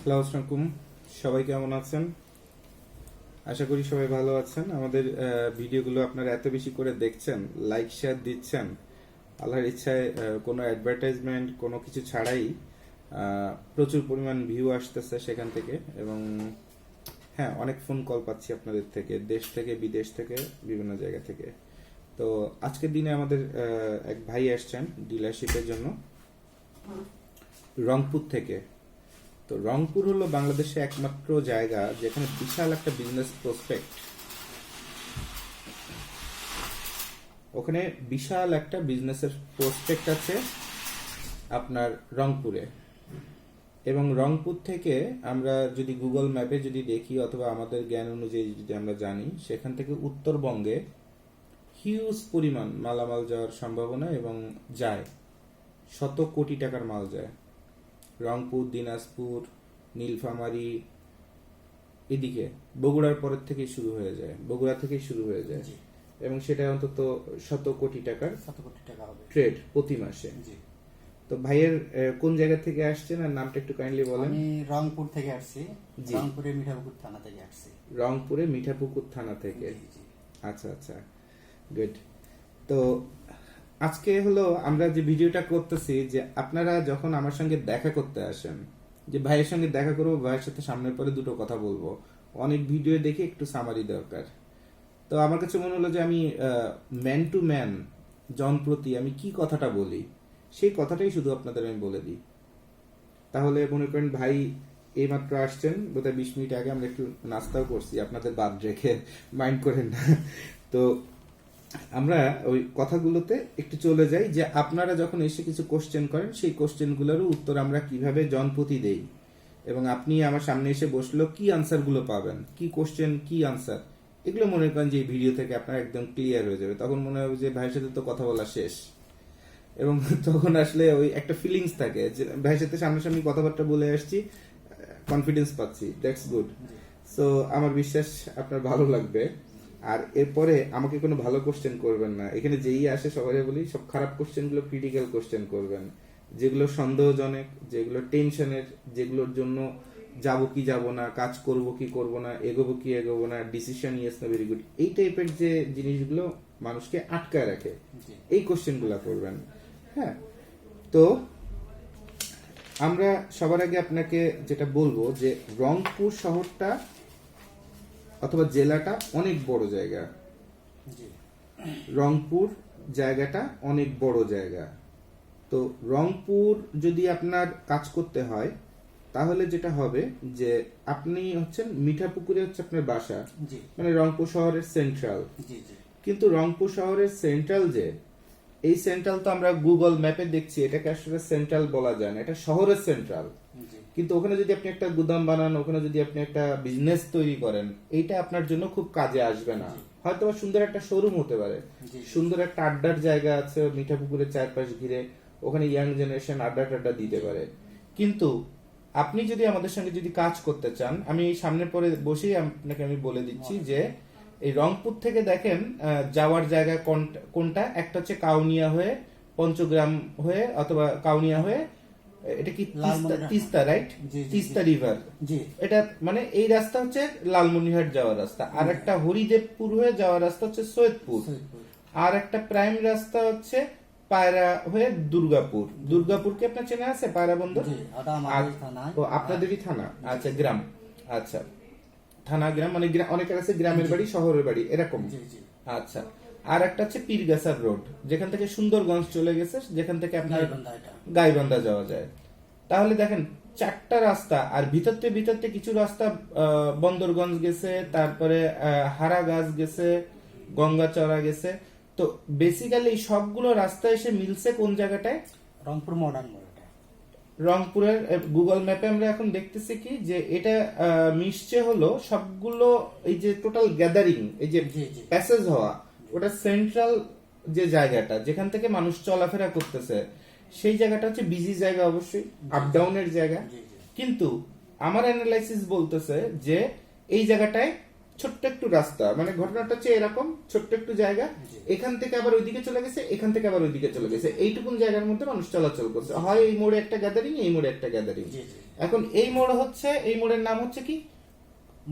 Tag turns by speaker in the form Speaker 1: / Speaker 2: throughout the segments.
Speaker 1: Hello, আসসালামু সবাই কেমন আছেন? আশা করি সবাই ভালো আছেন। আমাদের ভিডিওগুলো আপনারা এত বেশি করে দেখছেন, লাইক শেয়ার দিচ্ছেন। আল্লাহর ইচ্ছায় কোনো অ্যাডভার্টাইজমেন্ট কোনো কিছু ছাড়াই প্রচুর পরিমাণ ভিউ আসতেছে সেখান থেকে। এবং হ্যাঁ, অনেক ফোন কল পাচ্ছি আপনাদের থেকে, দেশ থেকে বিদেশ থেকে, বিভিন্ন জায়গা থেকে। তো আজকের দিনে আমাদের এক ভাই আসছেন ডিলারশিপের জন্য রংপুর থেকে। তো রংপুর হলো বাংলাদেশে একমাত্র জায়গা যেখানে বিশাল একটা বিজনেস প্রসপেক্ট, ওখানে বিশাল একটা বিজনেসের প্রসপেক্ট আছে আপনার রংপুরে। এবং রংপুর থেকে আমরা যদি গুগল ম্যাপে যদি দেখি অথবা আমাদের জ্ঞান অনুযায়ী যদি আমরা জানি, সেখান থেকে উত্তরবঙ্গে হিউজ পরিমাণ মালামাল যাওয়ার সম্ভাবনা এবং যায়, শত কোটি টাকার মাল যায়। রংপুর, দিনাজপুর, নীলফামারী, এদিকে বগুড়ার পরের থেকেই শুরু হয়ে যায়, বগুড়া থেকেই শুরু হয়ে যায়। এবং সেটা অন্তত শত কোটি টাকার
Speaker 2: হবে
Speaker 1: ট্রেড প্রতি মাসে। তো ভাইয়ের কোন জায়গা থেকে আসছেন আর নামটা একটু কাইন্ডলি বলেন।
Speaker 2: আমি রংপুর থেকে আসছি, রংপুরে মিঠাপুকুর থানা থেকে আসছি।
Speaker 1: রংপুরে মিঠাপুকুর থানা থেকে, আচ্ছা আচ্ছা, গুড। তো আজকে হলো আমরা যে ভিডিওটা করতেছি, যে আপনারা যখন আমার সঙ্গে দেখা করতে আসেন, যে ভাইয়ের সঙ্গে দেখা করবো, ভাইয়ের সাথে সামনের পরে দুটো কথা বলবো, অনেক ভিডিও দেখে একটু সামারি দরকার। তো আমার কাছে মনে হলো যে আমি ম্যান টু ম্যান, জনপ্রতি আমি কি কথাটা বলি, সেই কথাটাই শুধু আপনাদের আমি বলে দিই। তাহলে মনে করেন ভাই এইমাত্র আসছেন, বোধহয় 20 মিনিট আগে আমরা একটু নাস্তাও করছি, আপনাদের বাদ রেখে, মাইন্ড করেন না। তো আমরা ওই কথাগুলোতে একটু চলে যাই, যে আপনারা যখন এসে কিছু কোশ্চেন করেন, সেই কোশ্চেনগুলোরও উত্তর আমরা কিভাবে জনপ্রতি দেই। এবং আপনি আমার সামনে এসে বসলো, কি আনসারগুলো পাবেন, কি কোশ্চেন, কি আনসার, এগুলো মনে করেন যে এই ভিডিও থেকে আপনার একদম ক্লিয়ার হয়ে যাবে। তখন মনে হবে যে ভাইয়ের সাথে তো কথা বলা শেষ। এবং তখন আসলে ওই একটা ফিলিংস থাকে যে ভাইয়ের সাথে সামনাসামনি কথাবার্তা বলে আসছি, কনফিডেন্স পাচ্ছি, দ্যাটস গুড। সো আমার বিশ্বাস আপনার ভালো লাগবে। আর এরপরে আমাকে কোনো ভালো কোশ্চেন করবেন না, এখানে যেই আসে সবাই বলি সব খারাপ কোশ্চেন গুলো ক্রিটিক্যাল কোশ্চেন করবেন, যেগুলো সন্দেহজনক, যেগুলো টেনশনের, যেগুলোর জন্য যাব কি যাব না, কাজ করব কি করব না, এগোবো কি এগোবো না, ডিসিশন ইয়েস না ভেরি গুড, এই টাইপের যে জিনিসগুলো মানুষকে আটকায় রাখে, এই কোশ্চেনগুলো করবেন। হ্যাঁ, তো আমরা সবার আগে আপনাকে যেটা বলবো, যে রংপুর শহরটা অথবা জেলাটা অনেক বড় জায়গা। রংপুর জায়গাটা অনেক বড় জায়গা। তো রংপুর যদি আপনার কাজ করতে হয়, তাহলে যেটা হবে যে আপনি হচ্ছেন মিঠাপুকুরে হচ্ছে আপনার বাসা, মানে রংপুর শহরের সেন্ট্রাল। কিন্তু রংপুর শহরের সেন্ট্রাল যে, এই সেন্ট্রাল তো আমরা গুগল ম্যাপে দেখছি, এটাকে আসলে সেন্ট্রাল বলা যায় না, এটা শহরের সেন্ট্রাল। কিন্তু ওখানে যদি আপনি একটা গুদাম বানান, ওখানে যদি আপনি একটা বিজনেস তৈরি করেন, এইটা আপনার জন্য খুব কাজে আসবে না। হয়তো সুন্দর একটা শোরুম হতে পারে, সুন্দর একটা আড্ডার জায়গা আছে মিঠাপুকুরের চারপাশ ঘিরে, ওখানে ইয়াং জেনারেশন আড্ডা টাড্ডা দিতে পারে। কিন্তু আপনি যদি আমাদের সঙ্গে যদি কাজ করতে চান, আমি সামনে পরে বসেই আপনাকে আমি বলে দিচ্ছি যে এই রংপুর থেকে দেখেন যাওয়ার জায়গা কোনটা, একটা হচ্ছে কাউনিয়া হয়ে, পঞ্চগ্রাম হয়ে, অথবা কাউনিয়া হয়ে, এটা কি তিস্তা, রাইট? তিস্তা রিভার, এটা মানে এই রাস্তা হচ্ছে লালমনিরহাট যাওয়ার রাস্তা। আর একটা হরিদেবপুর হয়ে যাওয়ার রাস্তা হচ্ছে সৈয়দপুর। আর একটা প্রাইম রাস্তা হচ্ছে পায়রা হয়ে দুর্গাপুর। দুর্গাপুর কি আপনার চেনা আছে? পায়রা বন্দর আপনাদেরই থানা, আচ্ছা গ্রাম, আচ্ছা থানা গ্রাম, মানে অনেকের আছে গ্রামের বাড়ি শহরের বাড়ি এরকম। আচ্ছা, আর একটা হচ্ছে পীরগাছার রোড, যেখান থেকে সুন্দরগঞ্জ চলে গেছে, যেখান থেকে আপনার গাইবান্ধা যাওয়া যায়। তাহলে দেখেন চারটা রাস্তা, আর ভিতরতে কিছু রাস্তা বন্দরগঞ্জ গেছে, তারপরে হারাগাছ গেছে, গঙ্গাচড়া গেছে। তো বেসিক্যালি সবগুলো রাস্তা এসে মিলছে কোন জায়গাটায়?
Speaker 2: রংপুর মডার্ন।
Speaker 1: রংপুরের গুগল ম্যাপে আমরা এখন দেখতেছি কি, যে এটা মিশছে হলো সবগুলো, এই যে টোটাল গ্যাদারিং, এই যে প্যাসেজ হওয়া, ওটা সেন্ট্রাল যে জায়গাটা যেখান থেকে মানুষ চলাফেরা করতেছে, সেই জায়গাটা হচ্ছে বিজি জায়গা, অবশ্যই আপ ডাউনের জায়গা। কিন্তু আমার অ্যানালাইসিস বলতেছে যে এই জায়গাটায় ছোট্ট একটু রাস্তা, মানে ঘটনাটা হচ্ছে এরকম, ছোট্ট একটু জায়গা,
Speaker 2: জি।
Speaker 1: এখান থেকে আবার ওইদিকে চলে গেছে, এখান থেকে আবার ওইদিকে চলে গেছে, এইটুকুন জায়গার মধ্যে মানুষ চলাচল করছে, হয় এই মোড়ে একটা গ্যাদারিং, এই মোড়ে একটা গ্যাদারিং।
Speaker 2: জি, জি।
Speaker 1: এখন এই মোড় হচ্ছে, এই মোড়ের নাম হচ্ছে কি,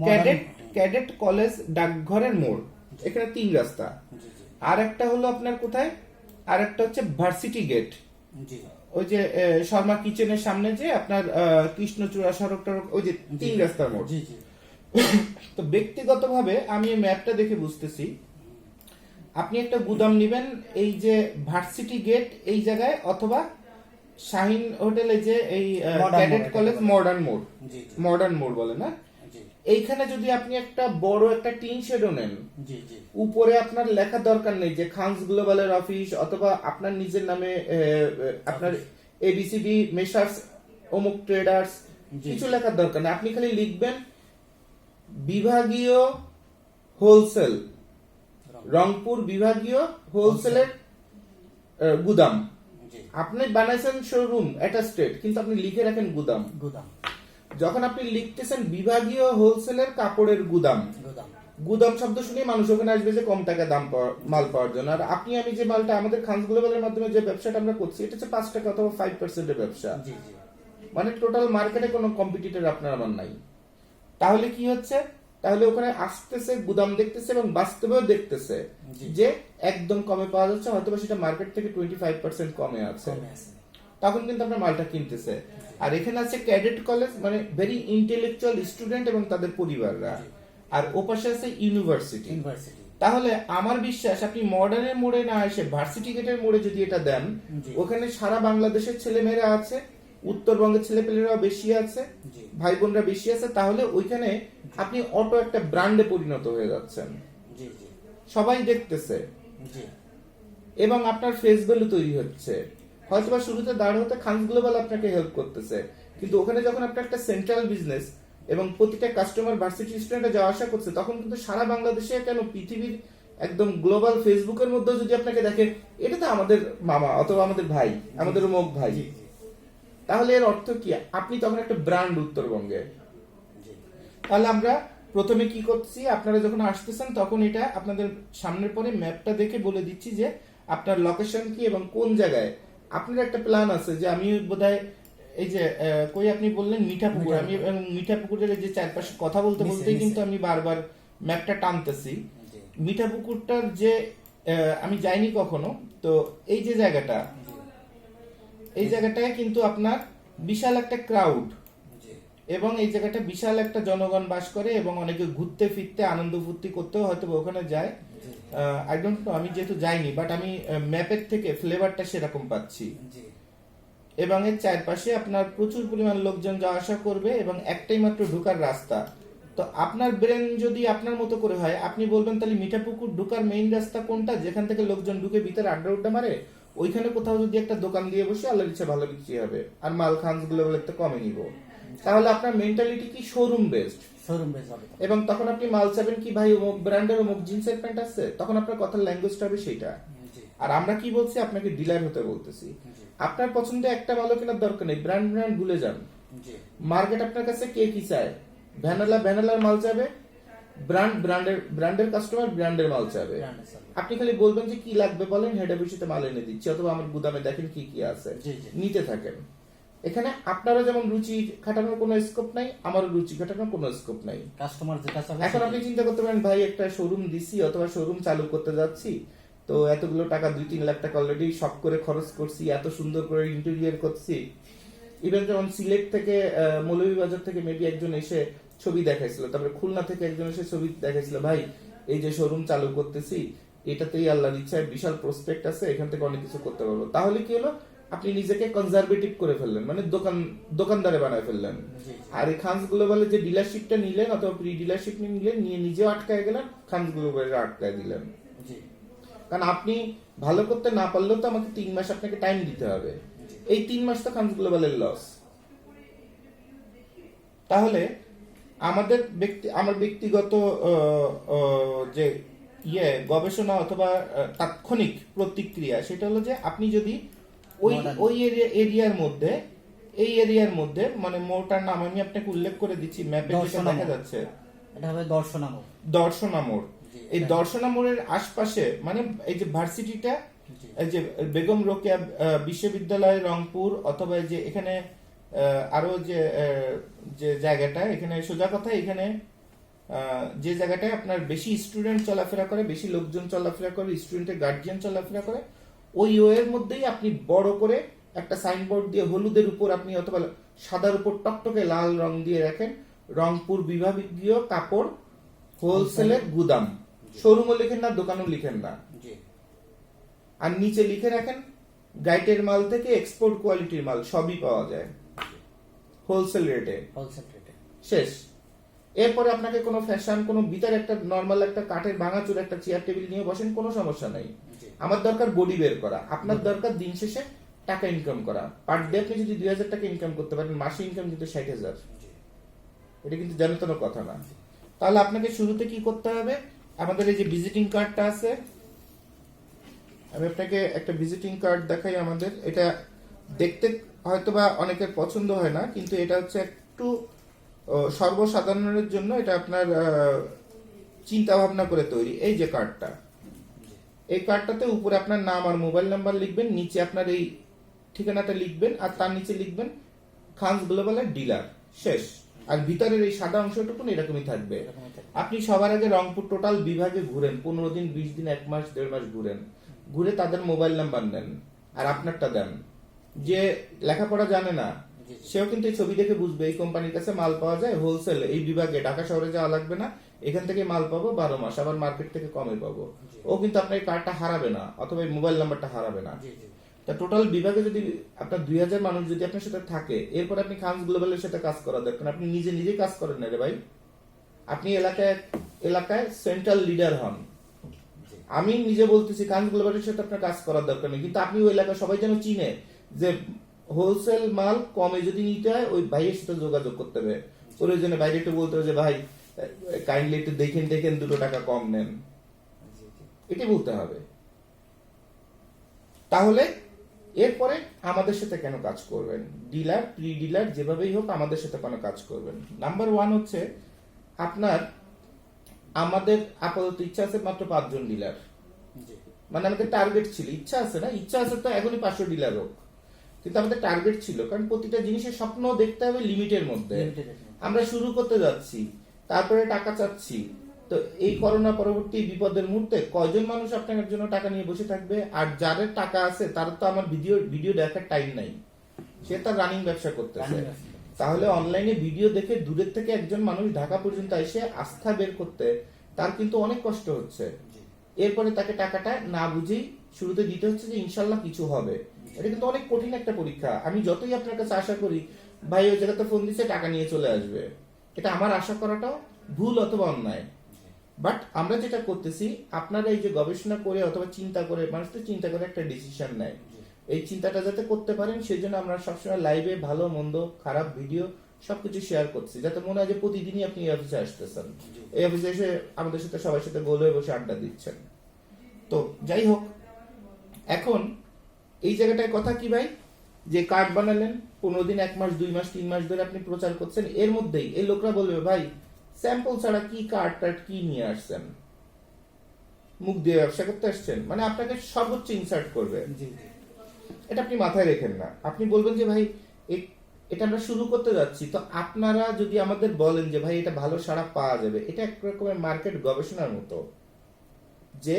Speaker 2: Modern-
Speaker 1: ক্যাডেট কলেজ ডাকঘরের মোড়। এখানে 3 রাস্তা।
Speaker 2: জি, জি,
Speaker 1: আর একটা হলো আপনার কোথায়, আর একটা হচ্ছে ভার্সিটি গেট,
Speaker 2: জি,
Speaker 1: ওই যে শর্মা কিচেনের সামনে যে আপনার কৃষ্ণচূড়া সড়ক টড়ক, ওই যে 3 রাস্তার মোড়।
Speaker 2: জি, জি,
Speaker 1: তো ব্যক্তিগতভাবে আমি এই ম্যাপটা দেখে বুঝতেছি আপনি একটা গুদাম নেবেন এই যে ভার্সিটি গেট এই জায়গায়, অথবা শাহিন হোটেলে যে এই
Speaker 2: Modern
Speaker 1: ক্যাডেট
Speaker 2: মোড়,
Speaker 1: কলেজ মডার্ন মোড়,
Speaker 2: জি, জি,
Speaker 1: মডার্ন মোড় বলে না,
Speaker 2: জি,
Speaker 1: এইখানে যদি আপনি একটা বড় একটা টিন শেডও নেন,
Speaker 2: জি, জি,
Speaker 1: উপরে আপনার লেখা দরকার নেই যে খানস গ্লোবালের অফিস, অথবা আপনার নিজের নামে আপনার এবিসিডি মেসার্স অমুক ট্রেডার্স,
Speaker 2: জি।
Speaker 1: কিছু লেখার দরকার নেই, আপনি খালি লিখবেন বিভাগীয় হোলসেল, রংপুর বিভাগীয় হোলসেলের গুদাম।
Speaker 2: জি,
Speaker 1: আপনি বানাইছেন শোরুম একটা স্টেট, কিন্তু আপনি লিখে রাখেন গুদাম।
Speaker 2: গুদাম,
Speaker 1: যখন আপনি লিখতেছেন বিভাগীয় হোলসেলের কাপড়ের গুদাম,
Speaker 2: গুদাম,
Speaker 1: গুদাম শব্দ শুনে মানুষ ওখানে আসবে যে কম টাকা দাম মাল পাওয়ার জন্য। আর আপনি আমি যে মালটা আমাদের খানস গ্লোবালের মাধ্যমে যে ব্যবসাটা আমরা করছি, এটা হচ্ছে 5 টাকা অথবা 5% এর ব্যবসা,
Speaker 2: জি, জি,
Speaker 1: মানে টোটাল মার্কেটে কোনো কম্পিটিটর আপনার আমার নাই। তাহলে কি হচ্ছে, তাহলে ওখানে আসতেছে, গুদাম দেখতেছে এবং বাস্তবেও দেখতেছে
Speaker 2: জি।
Speaker 1: যে একদম কমে পাওয়া যাচ্ছে, হয়তো সেটা মার্কেট থেকে 25% কমে আছে,
Speaker 2: কমে আছে।
Speaker 1: তখন কিন্তু আপনার মালটা কিনতেছে। আর এখানে আছে ক্যাডেট কলেজ, মানে ভেরি ইন্টেলেকচুয়াল স্টুডেন্ট এবং তাদের পরিবাররা,
Speaker 2: জি।
Speaker 1: আর ওপাশে আছে ইউনিভার্সিটি।
Speaker 2: ইউনিভার্সিটি,
Speaker 1: তাহলে আমার বিশ্বাস আপনি মডার্নের মোড়ে না এসে ভার্সিটি গেটের মোড়ে যদি এটা দেন,
Speaker 2: জি।
Speaker 1: ওখানে সারা বাংলাদেশের ছেলেমেয়েরা আছে, উত্তরবঙ্গের ছেলেপেলেরাও বেশি আছে,
Speaker 2: জি,
Speaker 1: ভাই বোনরা বেশি আছে, তাহলে ওইখানে আপনি অটো একটা ব্র্যান্ডে পরিণত হয়ে যাচ্ছেন,
Speaker 2: জি, জি,
Speaker 1: সবাই দেখতেছে
Speaker 2: জি,
Speaker 1: এবং আপনার ফেস ভ্যালু তৈরি হচ্ছে। হয়তোবা শুরুতে দাঁড় হতে খানস গ্লোবাল আপনাকে হেল্প করতেছে, কিন্তু ওখানে যখন আপনার একটা সেন্ট্রাল বিজনেস এবং প্রতিটা কাস্টমার ভার্সিটি স্টুডেন্টে যাওয়া আসা করছে, তখন কিন্তু সারা বাংলাদেশে কেন পৃথিবীর একদম গ্লোবাল ফেসবুকের মধ্যেও যদি আপনাকে দেখে, এটা তো আমাদের মামা অথবা আমাদের ভাই, আমাদের অমুক ভাই,
Speaker 2: জি, জি,
Speaker 1: তাহলে এর অর্থ কি, আপনি তখন একটা ব্র্যান্ড উত্তরবঙ্গে।
Speaker 2: জি,
Speaker 1: তাহলে আমরা প্রথমে কি করছি, আপনারা যখন আসতেছেন তখন এটা আপনাদের সামনের পরে ম্যাপটা দেখে বলে দিচ্ছি যে আপনার লোকেশন কি এবং কোন জায়গায়। আপনার একটা প্ল্যান আছে যে আমি বোধহয় এই যে কই আপনি বললেন মিঠাপুকুর, আমি মিঠাপুকুরের এই যে চারপাশে কথা বলতে
Speaker 2: নিচে,
Speaker 1: বলতেই
Speaker 2: নিচে।
Speaker 1: কিন্তু আমি বারবার ম্যাপটা টানতেছি।
Speaker 2: জি,
Speaker 1: মিঠাপুকুরটার যে আমি যাইনি কখনো, তো এই যে জায়গাটা, এই জায়গাটায় কিন্তু আপনার বিশাল একটা ক্রাউড,
Speaker 2: জি,
Speaker 1: এবং এই জায়গাটা বিশাল একটা জনগণ বাস করে এবং অনেকে ঘুরতে ফিরতে আনন্দ ফুর্তি করতেও হয়তো ওখানে যায়।
Speaker 2: জি,
Speaker 1: আই ডোন্ট নো, আমি যেহেতু যাইনি, বাট আমি ম্যাপের থেকে ফ্লেভারটা সেরকম পাচ্ছি।
Speaker 2: জি,
Speaker 1: এবং এর চারপাশে আপনার প্রচুর পরিমাণ লোকজন যাওয়া আসা করবে এবং একটাই মাত্র ঢোকার রাস্তা। তো আপনার ব্রেন যদি আপনার মতো করে হয়, আপনি বলবেন তাহলে মিঠাপুকুর ঢোকার মেইন রাস্তা কোনটা, যেখান থেকে লোকজন ঢুকে ভিতরে আড্ডা উড্ডা মারে, ওইখানে কোথাও যদি একটা দোকান দিয়ে বসে আল্লাহর ইচ্ছা ভালো বিক্রি হবে, আর মাল খানস গুলো বলে একটু কমে নিব, তাহলে আপনার মেন্টালিটি কি শোরুম বেসড।
Speaker 2: শোরুম বেস হবে তো।
Speaker 1: এবং তখন আপনি মাল চাবেন কি, ভাই অমুক ব্র্যান্ডের অমুক জিন্সের প্যান্ট আছে, তখন আপনার কথার ল্যাঙ্গুয়েজটা হবে সেইটা।
Speaker 2: জি,
Speaker 1: আর আমরা কি বলছি, আপনাকে ডিলার হতে বলতেছি।
Speaker 2: জি,
Speaker 1: আপনার পছন্দে একটা ভালো কেনার দরকার নেই, ব্র্যান্ড ব্র্যান্ড ভুলে যান।
Speaker 2: জি,
Speaker 1: মার্কেট আপনার কাছে কে কি চায়, ভ্যানালার মাল চাবে, ব্র্যান্ডের কাস্টমার ব্র্যান্ডের মাল চাবে।
Speaker 2: ব্র্যান্ডের সাথে।
Speaker 1: আপনি খালি বলবেন যে কি লাগবে বলেন, হেড অফিসে মাল এনে দিচ্ছি, অথবা আমার গুদামে দেখেন কি কি আছে,
Speaker 2: জি, জি।
Speaker 1: নিতে থাকেন। এখানে আপনারও যেমন রুচি খাটানোর কোনো স্কোপ নাই, আমারও রুচি খাটানোর কোনো স্কোপ নাই।
Speaker 2: কাস্টমার যেটা চাবে
Speaker 1: এখন আপনি চিন্তা করতে পারেন, ভাই একটা শোরুম দিছি অথবা শোরুম চালু করতে যাচ্ছি, তো এতগুলো টাকা 2-3 লাখ টাকা অলরেডি শপ করে খরচ করছি, এত সুন্দর করে ইন্টেরিয়র করছি। ইভেন যেমন সিলেট থেকে মৌলভীবাজার থেকে মেবি একজন এসে ছবি দেখাইছিল, তারপরে খুলনা থেকে একজন এসে ছবি দেখাইছিল, ভাই এই যে শোরুম চালু করতেছি, এটাতেই আল্লাহর ইচ্ছায় বিশাল প্রসপেক্ট আছে, এখান থেকে অনেক কিছু করতে পারবো। তাহলে কি হলো, আপনি নিজেকে কনজারভেটিভ করে ফেললেন, মানে দোকানদারে বানায় ফেললেন।
Speaker 2: জি,
Speaker 1: আর এই খানস গ্লোবালের যে ডিলারশিপটা নিলেন অথবা প্রি ডিলারশিপ নিলেন, নিয়ে নিজেও আটকায় গেলেন, খানস গ্লোবালের আটকায় দিলেন।
Speaker 2: জি,
Speaker 1: কারণ আপনি ভালো করতে না পারলেও তো আমাকে 3 মাস আপনাকে টাইম দিতে হবে, এই 3 মাস তো খানস গ্লোবালের লস। তাহলে আমার ব্যক্তিগত যে গবেষণা অথবা তাৎক্ষণিক প্রতিক্রিয়া, সেটা হলো যে আপনি যদি ওই এরিয়ার মধ্যে, এই এরিয়ার মধ্যে, মানে মোটার নাম আমি আপনাকে উল্লেখ করে দিচ্ছি ম্যাপে যেটা
Speaker 2: দর্শনা
Speaker 1: দেখা
Speaker 2: মোড়।
Speaker 1: যাচ্ছে,
Speaker 2: এটা হবে দর্শনা মোড়।
Speaker 3: দর্শনা মোড়।
Speaker 2: জি,
Speaker 3: এই
Speaker 2: এটা-
Speaker 3: দর্শনা মোড়ের আশপাশে মানে এই যে ভার্সিটিটা,
Speaker 2: জি।
Speaker 3: এই যে বেগম রোকেয়া বিশ্ববিদ্যালয় রংপুর, অথবা এই যে এখানে আরো যে জায়গাটা, এখানে সোজা কথা, এখানে যে জায়গাটায় আপনার বেশি স্টুডেন্ট চলাফেরা করে, বেশি লোকজন চলাফেরা করে, স্টুডেন্টের গার্জিয়ান চলাফেরা করে, ওই ওয়ের মধ্যেই আপনি বড় করে একটা সাইনবোর্ড দিয়ে হলুদের উপর আপনি অথবা সাদার উপর টকটকে লাল রং দিয়ে রাখেন, রংপুর বিভাগীয় কাপড় হোলসেলের গুদাম। শোরুমও লিখেন না, দোকানও লিখেন না,
Speaker 2: জি,
Speaker 3: আর নিচে লিখে রাখেন গাইটের মাল থেকে এক্সপোর্ট কোয়ালিটির মাল সবই পাওয়া যায় হোলসেল রেটে।
Speaker 2: হোলসেল রেটে।
Speaker 3: শেষ। এরপরে আপনাকে কোনো ফ্যাশন, কোনো ভিতরে একটা নর্মাল একটা কাঠের ভাঙাচুর একটা চেয়ার টেবিল নিয়ে বসেন, কোনো সমস্যা নাই।
Speaker 2: জি,
Speaker 3: আমার দরকার বডি বের করা, আপনার দরকার দিন শেষে টাকা ইনকাম করা। পার ডে আপনি যদি 2000 টাকা ইনকাম করতে পারেন, মাসে ইনকাম কিন্তু 60,000।
Speaker 2: জি,
Speaker 3: এটা কিন্তু জানতেন কথা না। তাহলে আপনাকে শুরুতে কি করতে হবে, আমাদের এই যে ভিজিটিং কার্ডটা আছে, আমি আপনাকে একটা ভিজিটিং কার্ড দেখাই। আমাদের এটা দেখতে হয়তোবা অনেকের পছন্দ হয় না, কিন্তু এটা হচ্ছে একটু সর্বসাধারণের জন্য, এটা আপনার চিন্তা ভাবনা করে তৈরি। এই যে কার্ডটা, এই কার্ডটাতে উপরে আপনার নাম আর মোবাইল নাম্বার লিখবেন, নিচে আপনার এই ঠিকানাটা লিখবেন, আর তার নিচে লিখবেন খানস গ্লোবালের ডিলার। শেষ। আর ভিতরের এই সাদা অংশটুকু এরকমই থাকবে।
Speaker 2: এরকমই থাকবে।
Speaker 3: আপনি সবার আগে রংপুর টোটাল বিভাগে ঘুরেন, 15 দিন, 20 দিন, 1 মাস, 1.5 মাস ঘুরেন, ঘুরে তাদের মোবাইল নাম্বার নেন আর আপনারটা দেন। যে লেখাপড়া জানে না
Speaker 2: জি, জি।
Speaker 3: সেও কিন্তু এই ছবি দেখে বুঝবে এই কোম্পানির কাছে মাল পাওয়া যায় হোলসেল, এই বিভাগে ঢাকা শহরে যাওয়া লাগবে না, এখান থেকে মাল পাবো 12 মাস, আবার মার্কেট থেকে কমে পাবো। ও কিন্তু আপনার এই কার্ডটা হারাবে না, অথবা এই মোবাইল নাম্বারটা হারাবে না।
Speaker 2: জি, জি,
Speaker 3: তা টোটাল বিভাগে যদি আপনার 2000 মানুষ যদি আপনার সাথে থাকে, এরপর আপনি খানস গ্লোবালের সাথে কাজ করা দরকার। আপনি নিজে নিজে কাজ করেন না রে ভাই, আপনি এলাকায় সেন্ট্রাল লিডার হন।
Speaker 2: জি।
Speaker 3: আমি নিজে বলতেছি খানস গ্লোবালের সাথে আপনার কাজ করার দরকার নেই, কিন্তু আপনি ওই এলাকায় সবাই যেন চিনে যে হোলসেল মাল কমে যদি নিতে হয় ওই ভাইয়ের সাথে যোগাযোগ করতে হবে। প্রয়োজনে বাইরে একটু বলতে হবে যে ভাই কাইন্ডলি একটু দেখেন 2 টাকা কম নেন,
Speaker 2: জি, জি।
Speaker 3: এটাই বলতে হবে। তাহলে এরপরে আমাদের সাথে কেন কাজ করবেন, ডিলার প্রি ডিলার যেভাবেই হোক আমাদের সাথে কেন কাজ করবেন। নাম্বার 1 হচ্ছে আপনার, আমাদের আপাতত ইচ্ছা আছে মাত্র 5 জন ডিলার,
Speaker 2: জি,
Speaker 3: মানে আমাদের টার্গেট ছিল, ইচ্ছা আছে না, ইচ্ছা আছে তো এখনই 500 ডিলার হোক, কিন্তু আমাদের টার্গেট ছিল, কারণ প্রতিটা জিনিসের স্বপ্ন দেখতে হবে লিমিটের মধ্যে।
Speaker 2: Limited এর মধ্যে।
Speaker 3: আমরা শুরু করতে যাচ্ছি, তারপরে টাকা চাচ্ছি, তো এই করোনা পরবর্তী বিপদের মুহূর্তে কয়জন মানুষ আপনার জন্য টাকা নিয়ে বসে থাকবে? আর যাদের টাকা আছে তার তো আমার ভিডিও দেখার টাইম নাই, সে তার রানিং ব্যবসা করতেছে।
Speaker 2: Running ব্যবসা করতেছে।
Speaker 3: তাহলে অনলাইনে ভিডিও দেখে দূরের থেকে একজন মানুষ ঢাকা পর্যন্ত এসে আস্থা বের করতে তার কিন্তু অনেক কষ্ট হচ্ছে।
Speaker 2: জি,
Speaker 3: এরপরে তাকে টাকাটা না বুঝেই শুরুতে দিতে হচ্ছে যে ইনশাল্লাহ কিছু হবে। এটা কিন্তু অনেক কঠিন একটা পরীক্ষা। আমি যতই আপনার কাছে আশা করি ভাই ওই জায়গাতে ফোন দিচ্ছে টাকা নিয়ে চলে আসবে, এটা আমার আশা করাটাও ভুল অথবা অন্যায়। বাট আমরা যেটা করতেছি, আপনারা এই যে গবেষণা করে অথবা চিন্তা করে, মানুষ তো চিন্তা করে একটা ডিসিশন নেয়, এই চিন্তাটা যাতে করতে পারেন সেই জন্য আমরা সবসময় লাইভে ভালো মন্দ খারাপ ভিডিও সবকিছু শেয়ার করছি, যাতে মনে হয় যে প্রতিদিনই আপনি এই অফিসে আসতেছেন, এই অফিসে এসে আমাদের সাথে সবার সাথে গোল হয়ে বসে আড্ডা দিচ্ছেন। তো যাই হোক, এখন এই জায়গাটায় কথা কি ভাই, যে কার্ড বানালেন 15 দিন, 1 মাস, 2 মাস, 3 মাস ধরে আপনি প্রচার করছেন, এর মধ্যেই এই লোকরা বলবে ভাই স্যাম্পল ছাড়া কি কার্ড টার্ড কি নিয়ে আসছেন, মুখ দিয়ে ব্যবসা করতে আসছেন, মানে আপনাকে সর্বোচ্চ ইনসার্ট করবে।
Speaker 2: জি, জি।
Speaker 3: এটা আপনি মাথায় রেখেন না, আপনি বলবেন যে ভাই এটা আমরা শুরু করতে যাচ্ছি, তো আপনারা যদি আমাদের বলেন যে ভাই এটা ভালো সাড়া পাওয়া যাবে, এটা এক রকমের মার্কেট গবেষণার মতো, যে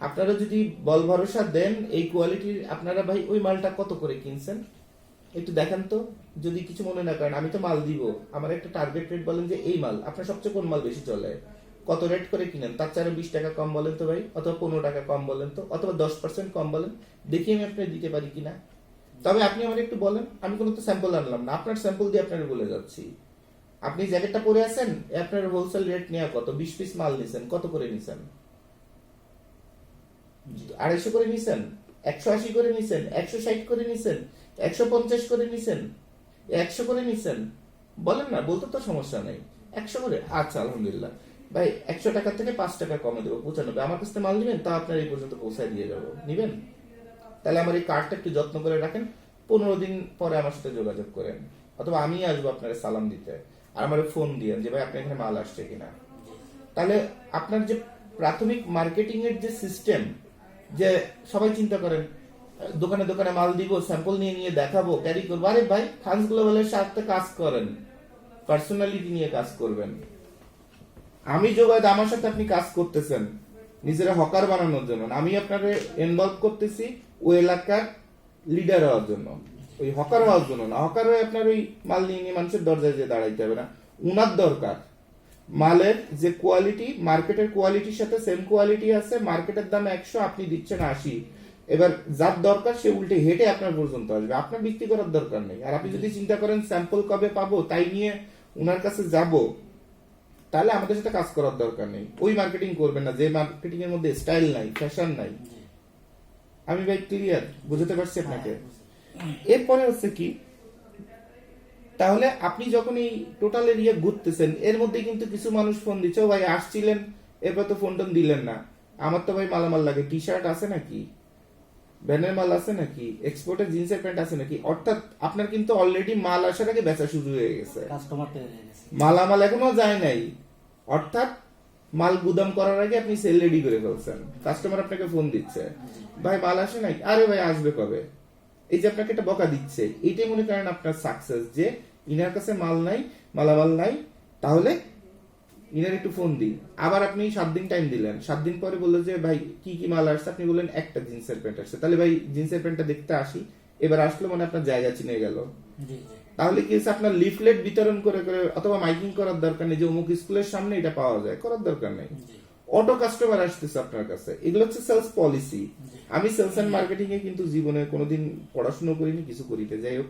Speaker 3: আপনারা যদি বল ভরসা দেন এই কোয়ালিটির, আপনারা ভাই ওই মালটা কত করে কিনছেন একটু দেখেন তো, যদি কিছু মনে না করেন, আমি তো মাল দিব, আমার একটা টার্গেট রেট বলেন যে এই মাল আপনার সবচেয়ে কোন মাল বেশি চলে, কত রেট করে কিনেন, তার চেয়ে 20 টাকা কম বলেন তো ভাই, অথবা 15 টাকা কম বলেন তো, অথবা 10% কম বলেন, দেখি আমি আপনাকে দিতে পারি কিনা। তবে আপনি আমার একটু বলেন, আমি কোনো তো স্যাম্পল আনলাম না, আপনার স্যাম্পল দিয়ে আপনাকে বলে যাচ্ছি। আপনি জ্যাকেটটা পরে আছেন, আপনার হোলসেল রেট নেওয়া কত, 20 পিস মাল নিছেন, কত করে নিছেন, 250 করে নিছেন, 180 করে নিছেন, 160 করে নিছেন, 150 করে নিছেন, 100 করে নিছেন, বলেন না, বলতে তো সমস্যা নেই। 100 করে, আচ্ছা আলহামদুলিল্লাহ ভাই, 100 টাকা থেকে 5 টাকা কমে দেবো, 95, আমার কাছে মাল নিবেন তা আপনার এই পর্যন্ত পৌঁছায় দিয়ে যাবো, নিবেন? তাহলে আমার এই কার্ডটা একটু যত্ন করে রাখেন, 15 দিন পরে আমার সাথে যোগাযোগ করেন, অথবা আমি আসবো আপনার সালাম দিতে, আর আমার ফোন দিয়েন যে ভাই আপনার এখানে মাল আসছে কিনা। তাহলে আপনার যে প্রাথমিক মার্কেটিং এর যে সিস্টেম, যে সবাই চিন্তা করেন দোকানে দোকানে মাল দিব, স্যাম্পল নিয়ে নিয়ে দেখাবো, ক্যারি করবো। আরে ভাই, খানস গ্লোবালের সাথে কাজ করেন, পার্সোনালিটি নিয়ে কাজ করবেন। আমি যোগায় আমার সাথে আপনি কাজ করতেছেন নিজেরা হকার বানানোর জন্য, আমি আপনাকে ইনভলভ করতেছি ওই এলাকার লিডার হওয়ার জন্য, ওই হকার হওয়ার জন্য না। হকার হয়ে আপনার ওই মাল নিয়ে নিয়ে মানুষের দরজায় যে দাঁড়াইতে হবে না। উনার দরকার মালের যে কোয়ালিটি, মার্কেটের কোয়ালিটির সাথে সেম কোয়ালিটি আছে, মার্কেটের দাম 100, আপনি দিচ্ছেন 80। এবার যার দরকার সে উল্টে হেঁটে আপনার পর্যন্ত আসবে, আপনার বিক্রি করার দরকার নেই। আর আপনি যদি চিন্তা করেন স্যাম্পল কবে পাবো তাই নিয়ে উনার কাছে যাব, তাহলে আমাদের সাথে কাজ করার দরকার নেই। ওই মার্কেটিং করবেন না যে মার্কেটিং এর মধ্যে স্টাইল নাই, ফ্যাশন নাই। আমি ভাই ক্লিয়ার বুঝতে পারছি আপনাকে? এরপরে হচ্ছে কি, তাহলে আপনি যখন এই টোটাল এরিয়া ঘুরতেছেন, এর মধ্যে কিন্তু কিছু মানুষ ফোন দিচ্ছে, ও ভাই আসছিলেন এরপর তো ফোন টোন দিলেন না, আমার তো ভাই মালামাল লাগে, টি শার্ট আছে নাকি, ব্যানের মাল আছে নাকি, এক্সপোর্টের জিন্সের প্যান্ট আছে নাকি। অর্থাৎ আপনার কিন্তু অলরেডি মাল আসার আগে বেচা শুরু হয়ে গেছে,
Speaker 2: কাস্টমার তৈরি হয়ে গেছে।
Speaker 3: মালামাল এখনো যায় নাই। অর্থাৎ মাল গুদাম করার আগে আপনি সেল রেডি করে ফেলছেন, কাস্টমার আপনাকে ফোন দিচ্ছে, ভাই মাল আসে নাই, আরে ভাই আসবে কবে। এই যে আপনাকে একটা বকা দিচ্ছে, এইটাই মনে করেন আপনার সাকসেস, যে ইনার কাছে মাল নাই, মালামাল নাই, তাহলে ইনার একটু ফোন দিই। আবার আপনি 7 দিন টাইম দিলেন, 7 দিন পরে বললো যে ভাই কি কি মাল আসছে, আপনি বললেন একটা জিন্সের প্যান্ট আসছে, তাহলে ভাই জিন্সের প্যান্টটা দেখতে আসি। এবার আসলো মানে আপনার জায়গা চিনে গেল।
Speaker 2: জি জি
Speaker 3: তাহলে কি হচ্ছে, আপনার লিফলেট বিতরণ করে করে অথবা মাইকিং করার দরকার নেই যে অমুক স্কুলের সামনে এটা পাওয়া যায়, করার দরকার নেই।
Speaker 2: জি
Speaker 3: অটো কাস্টমার আসতেছে আপনার কাছে। এগুলো হচ্ছে সেলস পলিসি। আমি সেলস এন্ড মার্কেটিং এ কিন্তু জীবনে কোনোদিন পড়াশোনা করিনি, কিছু করিতে, যাই হোক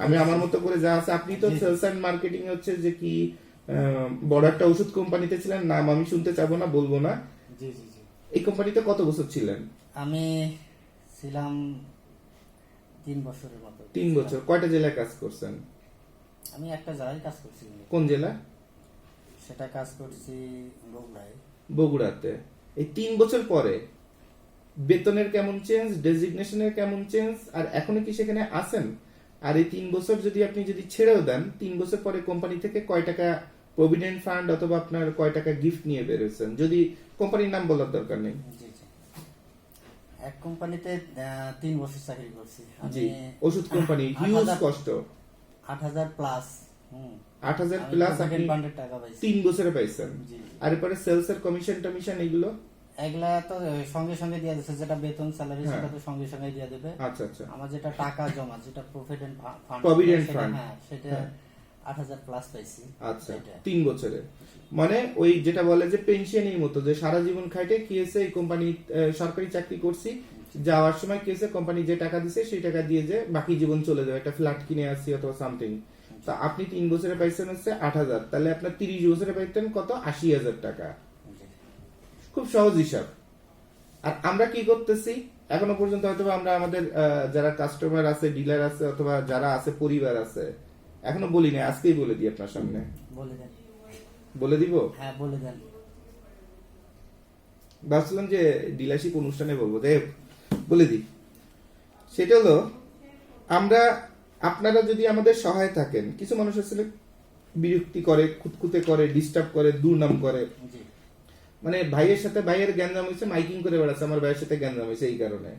Speaker 3: আমি আমার মতো করে যা আছে। আপনি তো সেলস এন্ড মার্কেটিং হচ্ছে যে কি বড় একটা ওষুধ কোম্পানিতে ছিলেন, নাম আমি শুনতে চাবো না, বলবো না।
Speaker 2: জি জি জি
Speaker 3: এই কোম্পানিতে কত বছর ছিলেন?
Speaker 2: আমি ছিলাম 3 বছরের মতো।
Speaker 3: 3 বছর। কয়টা জেলায় কাজ করছেন?
Speaker 2: আমি একটা জায়গায় কাজ করছি।
Speaker 3: কোন জেলা?
Speaker 2: সেটা কাজ করছি বগুড়ায়।
Speaker 3: বগুড়াতে। এই 3 বছর পরে বেতনের কেমন চেঞ্জ, ডেজিগনেশনের কেমন চেঞ্জ, আর এখনো কি সেখানে আছেন? আর এই 3 বছর যদি আপনি যদি ছেড়েও দেন, 3 বছর পরে কোম্পানি থেকে কয় টাকা প্রভিডেন্ট ফান্ড অথবা আপনার কয় টাকা গিফট নিয়ে বেরোচ্ছেন? যদি কোম্পানির নাম বলার দরকার নেই।
Speaker 2: জি জি এক কোম্পানিতে 3 বছর চাকরি করছি
Speaker 3: জি,
Speaker 2: আমি।
Speaker 3: ওষুধ কোম্পানি, হিউজ কষ্ট।
Speaker 2: 8,000 প্লাস
Speaker 3: 8,000 প্লাস আপনি
Speaker 2: টাকা পাইছি
Speaker 3: 3 বছরে পাইছেন।
Speaker 2: জি
Speaker 3: আর এরপরে সেলস এর কমিশন টমিশন এগুলো?
Speaker 2: এগুলা তো সঙ্গে সঙ্গে দিয়ে দিচ্ছে, যেটা বেতন স্যালারি
Speaker 3: হ্যাঁ।
Speaker 2: সেটা তো সঙ্গে সঙ্গে দিয়ে দেবে।
Speaker 3: আচ্ছা আচ্ছা।
Speaker 2: আমার যেটা টাকা জমা, যেটা প্রভিডেন্ট ফান্ড,
Speaker 3: Provident fund।
Speaker 2: হ্যাঁ সেটা
Speaker 3: হ্যাঁ।
Speaker 2: 8,000 প্লাস পাইছি।
Speaker 3: আচ্ছা,
Speaker 2: এটা।
Speaker 3: 3 বছরে। মানে ওই যেটা বলে যে পেনশনের মতো, যে সারা জীবন খাইটে কি হয়েছে, এই কোম্পানি সরকারি চাকরি করছি, যাওয়ার সময় কি হয়েছে, কোম্পানি যে টাকা দিছে সেই টাকা দিয়ে যে বাকি জীবন চলে যাবে, একটা ফ্ল্যাট কিনে আসছি অথবা সামথিং। তা আপনি 3 বছরে পাইছেন হচ্ছে 8,000, তাহলে আপনার 30 বছরে পাইতেন কত? 80,000 টাকা।
Speaker 2: জি।
Speaker 3: খুব সহজ হিসাব। আর আমরা কি করতেছি এখনো পর্যন্ত, হয়তো আমরা আমাদের যারা কাস্টমার আছে, ডিলার আছে, অথবা যারা আছে পরিবার আছে, এখনো বলি না, আজকেই বলে দিই আপনার সামনে।
Speaker 2: বলে দেন।
Speaker 3: বলে দিব?
Speaker 2: হ্যাঁ বলে দেন।
Speaker 3: ভাবছিলাম যে ডিলারশিপ অনুষ্ঠানে বলবো, তাই বলে দিই। সেটা হলো, আমরা আপনারা যদি আমাদের সহায় থাকেন, কিছু মানুষ আসলে বিরক্তি করে, খুঁতখুঁতে করে, ডিস্টার্ব করে, দুর্নাম করে,
Speaker 2: জি
Speaker 3: মানে ভাইয়ের সাথে ভাইয়ের গ্যাঞ্জাম হয়েছে, মাইকিং করে বেড়াচ্ছে, আমার ভাইয়ের সাথে গ্যাঞ্জাম হয়েছে এই কারণে।